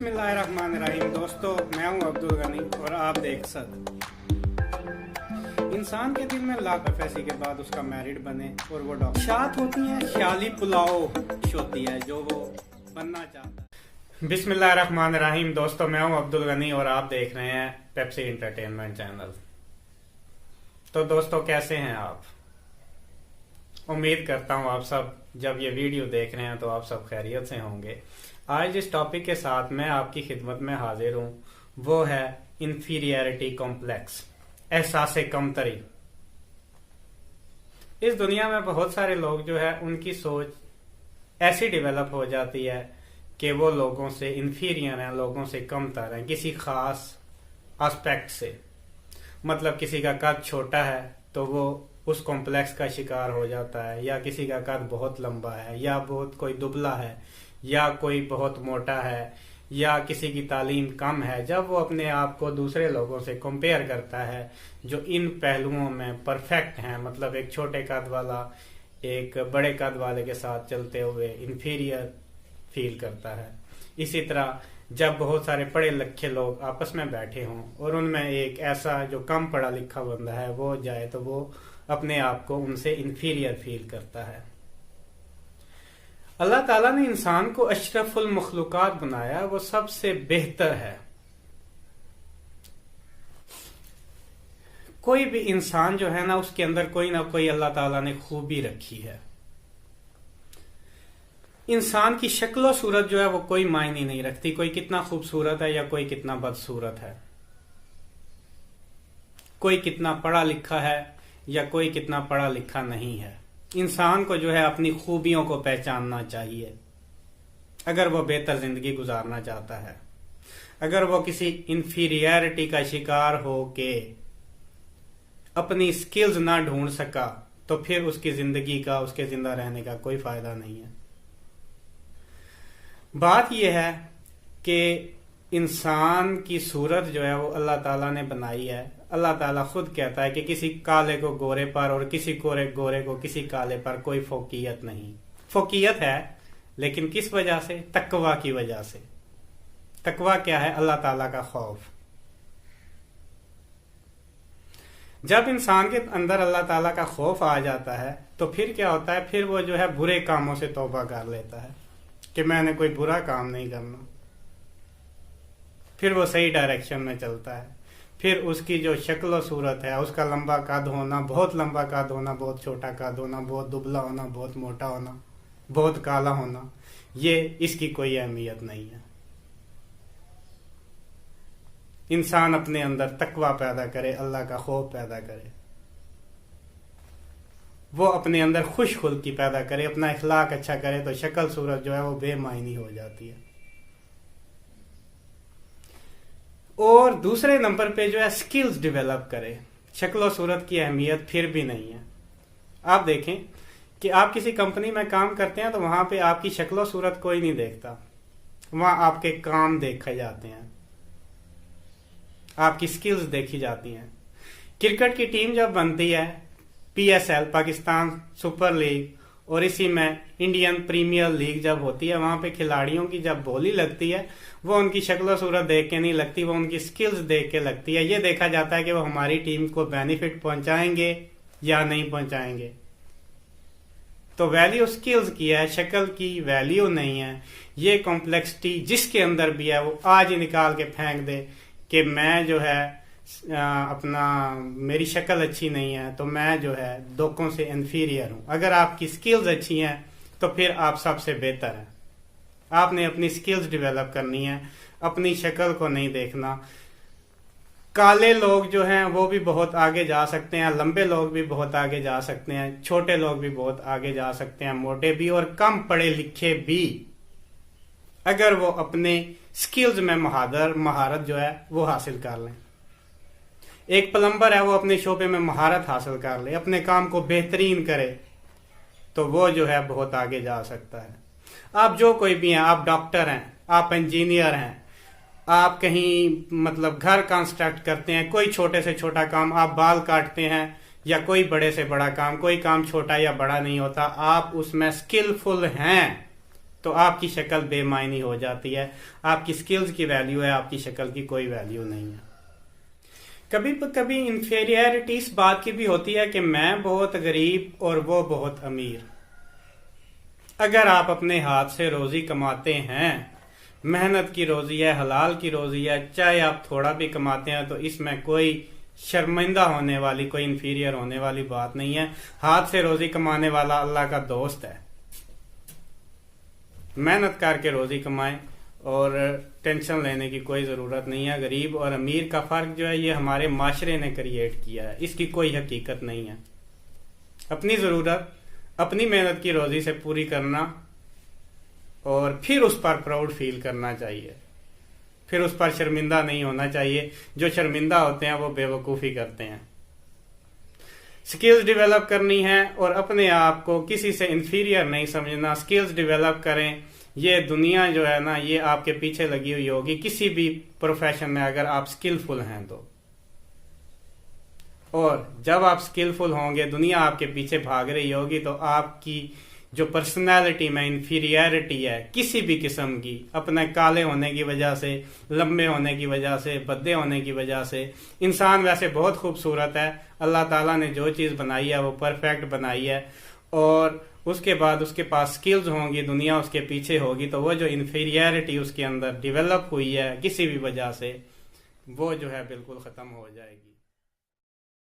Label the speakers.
Speaker 1: बिस्मिल्लाहिर्रहमानिर्रहीम। दोस्तों, मैं हूं अब्दुल गनी और आप देख सकते। इंसान के दिल में लाख फैसी के बाद उसका मैरिड बने और वो डॉक्टर शात होती है, ख्याली पुलाव होती है जो वो बनना चाहता है। बिस्मिल्लाहिर्रहमानिर्रहीम। दोस्तों, मैं हूं अब्दुल गनी और आप देख रहे हैं पेप्सी एंटरटेनमेंट चैनल। तो दोस्तों, कैसे हैं आप? उम्मीद करता हूं आप सब जब ये वीडियो देख रहे हैं तो आप सब खैरियत से होंगे। आज जिस टॉपिक के साथ मैं आपकी खिदमत में हाजिर हूं वो है इंफीरियरिटी कॉम्प्लेक्स, एहसास कमतरी। इस दुनिया में बहुत सारे लोग जो है उनकी सोच ऐसी डेवलप हो जाती है कि वो लोगों से इंफीरियर हैं, लोगों से कमतर हैं किसी खास एस्पेक्ट से। मतलब किसी का कद छोटा है तो वो उस कॉम्प्लेक्स का शिकार हो जाता है, या किसी का कद बहुत लंबा है, या बहुत कोई दुबला है, या कोई बहुत मोटा है, या किसी की तालीम कम है। जब वो अपने आप को दूसरे लोगों से कंपेयर करता है जो इन पहलुओं में परफेक्ट हैं, मतलब एक छोटे कद वाला एक बड़े कद वाले के साथ चलते हुए इंफीरियर फील करता है। इसी तरह जब बहुत सारे पढ़े लिखे लोग आपस में बैठे हों और उनमें एक ऐसा जो कम पढ़ा लिखा बंदा है वो जाए तो वो अपने आप को उनसे इंफीरियर फील करता है। अल्लाह ताला ने इंसान को अशरफुल मखलूकात बनाया, वो सबसे बेहतर है। कोई भी इंसान जो है ना उसके अंदर कोई ना कोई अल्लाह ताला ने खूबी रखी है। इंसान की शक्ल और सूरत जो है वो कोई मायने नहीं रखती, कोई कितना खूबसूरत है या कोई कितना बदसूरत है, कोई कितना पढ़ा लिखा है या कोई कितना पढ़ा लिखा नहीं है। इंसान को जो है अपनी खूबियों को पहचानना चाहिए अगर वो बेहतर जिंदगी गुजारना चाहता है। अगर वो किसी इंफीरियरिटी का शिकार हो के अपनी स्किल्स ना ढूंढ सका तो फिर उसकी जिंदगी का, उसके जिंदा रहने का कोई फायदा नहीं है। बात यह है कि इंसान की सूरत जो है वो अल्लाह ताला ने बनाई है। अल्लाह ताला खुद कहता है कि किसी काले को गोरे पर और किसी गोरे को किसी काले पर कोई फोकियत नहीं। फोकियत है लेकिन किस वजह से? तकवा की वजह से। तकवा क्या है? अल्लाह ताला का खौफ। जब इंसान के अंदर अल्लाह ताला का खौफ आ जाता है तो फिर क्या होता है? फिर वो जो है बुरे कामों से तौबा कर लेता है कि मैंने कोई बुरा काम नहीं करना। फिर वो सही डायरेक्शन में चलता है। फिर उसकी जो शक्ल और सूरत है, उसका लंबा कद होना, बहुत लंबा कद होना, बहुत छोटा कद होना, बहुत दुबला होना, बहुत मोटा होना, बहुत काला होना, ये इसकी कोई अहमियत नहीं है। इंसान अपने अंदर तकवा पैदा करे, अल्लाह का खौफ पैदा करे, वो अपने अंदर खुशखुल्की पैदा करे, अपना इखलाक अच्छा करे तो शक्ल सूरत जो है वो बेमायनी हो जाती है। और दूसरे नंबर पे जो है स्किल्स डेवलप करे। शक्ल और सूरत की अहमियत फिर भी नहीं है। आप देखें कि आप किसी कंपनी में काम करते हैं तो वहां पे आपकी शक्ल और सूरत कोई नहीं देखता, वहां आपके काम देखे जाते हैं, आपकी स्किल्स देखी जाती हैं। क्रिकेट की टीम जब बनती है, PSL पाकिस्तान सुपर लीग, और इसी में इंडियन प्रीमियर लीग जब होती है, वहां पे खिलाड़ियों की जब बोली लगती है वो उनकी शक्ल सूरत देख के नहीं लगती, वो उनकी स्किल्स देख के लगती है। ये देखा जाता है कि वो हमारी टीम को बेनिफिट पहुंचाएंगे या नहीं पहुंचाएंगे। तो वैल्यू स्किल्स की है, शक्ल की वैल्यू नहीं है। ये कॉम्प्लेक्सिटी जिसके अंदर भी है वो आज ही निकाल के फेंक दे कि मैं जो है मेरी शक्ल अच्छी नहीं है तो मैं जो है लोगों से इंफीरियर हूं। अगर आपकी स्किल्स अच्छी हैं तो फिर आप सबसे बेहतर हैं। आपने अपनी स्किल्स डेवलप करनी है, अपनी शक्ल को नहीं देखना। काले लोग जो हैं वो भी बहुत आगे जा सकते हैं, लंबे लोग भी बहुत आगे जा सकते हैं, छोटे लोग भी बहुत आगे जा सकते हैं, मोटे भी और कम पढ़े लिखे भी, अगर वो अपने स्किल्स में महारत जो है वो हासिल कर लें। एक प्लम्बर है, वो अपने शोबे में महारत हासिल कर ले, अपने काम को बेहतरीन करे तो वो जो है बहुत आगे जा सकता है। आप जो कोई भी हैं, आप डॉक्टर हैं, आप इंजीनियर हैं, आप कहीं मतलब घर कंस्ट्रक्ट करते हैं, कोई छोटे से छोटा काम, आप बाल काटते हैं या कोई बड़े से बड़ा काम, कोई काम छोटा या बड़ा नहीं होता, आप उसमें स्किलफुल हैं تو آپ کی شکل بے معنی ہو جاتی ہے. آپ کی سکلز کی ویلیو ہے، آپ کی شکل کی کوئی ویلیو نہیں ہے. کبھی کبھی انفیریئرٹی اس بات کی بھی ہوتی ہے کہ میں بہت غریب اور وہ بہت امیر. اگر آپ اپنے ہاتھ سے روزی کماتے ہیں، محنت کی روزی ہے، حلال کی روزی ہے، چاہے آپ تھوڑا بھی کماتے ہیں، تو اس میں کوئی شرمندہ ہونے والی، کوئی انفیریئر ہونے والی بات نہیں ہے. ہاتھ سے روزی کمانے والا اللہ کا دوست ہے. محنت کر کے روزی کمائیں اور ٹینشن لینے کی کوئی ضرورت نہیں ہے. غریب اور امیر کا فرق جو ہے یہ ہمارے معاشرے نے کریٹ کیا ہے، اس کی کوئی حقیقت نہیں ہے. اپنی ضرورت اپنی محنت کی روزی سے پوری کرنا اور پھر اس پر پراؤڈ فیل کرنا چاہیے، پھر اس پر شرمندہ نہیں ہونا چاہیے. جو شرمندہ ہوتے ہیں وہ بے وقوفی کرتے ہیں. سکلز ڈیولپ کرنی ہے اور اپنے آپ کو کسی سے انفیریئر نہیں سمجھنا. سکلز ڈیولپ کریں. یہ دنیا جو ہے نا یہ آپ کے پیچھے لگی ہوئی ہوگی کسی بھی پروفیشن میں اگر آپ سکلفل ہیں تو. اور جب آپ سکلفل ہوں گے، دنیا آپ کے پیچھے بھاگ رہی ہوگی، تو آپ کی جو پرسنالٹی میں انفیریئرٹی ہے کسی بھی قسم کی، اپنے کالے ہونے کی وجہ سے، لمبے ہونے کی وجہ سے، بھدے ہونے کی وجہ سے. انسان ویسے بہت خوبصورت ہے، اللہ تعالیٰ نے جو چیز بنائی ہے وہ پرفیکٹ بنائی ہے، اور اس کے بعد اس کے پاس سکلز ہوں گی، دنیا اس کے پیچھے ہوگی، تو وہ جو انفیریئرٹی اس کے اندر ڈیولپ ہوئی ہے کسی بھی وجہ سے، وہ جو ہے بالکل ختم ہو جائے گی.